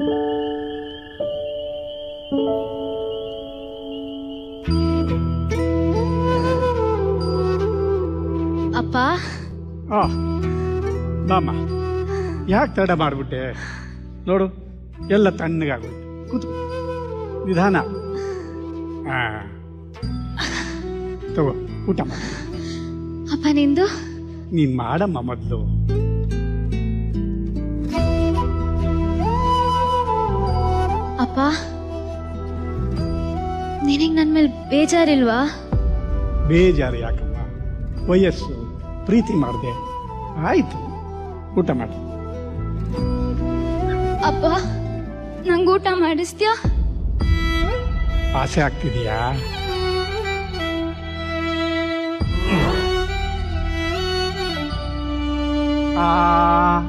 ಅಪ್ಪ ಆ ಬಾಮ್ಮ, ಯಾಕೆ ತಡ ಮಾಡಿಬಿಟ್ಟೆ? ನೋಡು, ಎಲ್ಲ ತಣ್ಣಗಾಗೋಯ್ತು. ಕೂತು ನಿಧಾನ. ತಗೋ, ಊಟ ಮಾಡಿ. ಅಪ್ಪ ನಿಂದು? ನೀನು ಮಾಡಮ್ಮ ಮೊದಲು. ಅಪ್ಪ ನಿನಗೆ ನನ್ನ ಮೇಲೆ ಬೇಜಾರಿಲ್ವಾ? ಬೇಜಾರು ಯಾಕಮ್ಮ? ವಯಸ್ಸು, ಪ್ರೀತಿ ಮಾಡಿದೆ, ಆಯ್ತು. ಊಟ ಮಾಡಿ. ಅಪ್ಪ ನಂಗೆ ಊಟ ಮಾಡಿಸ್ತೀಯಾ? ಆಸೆ ಆಗ್ತಿದೆಯಾ?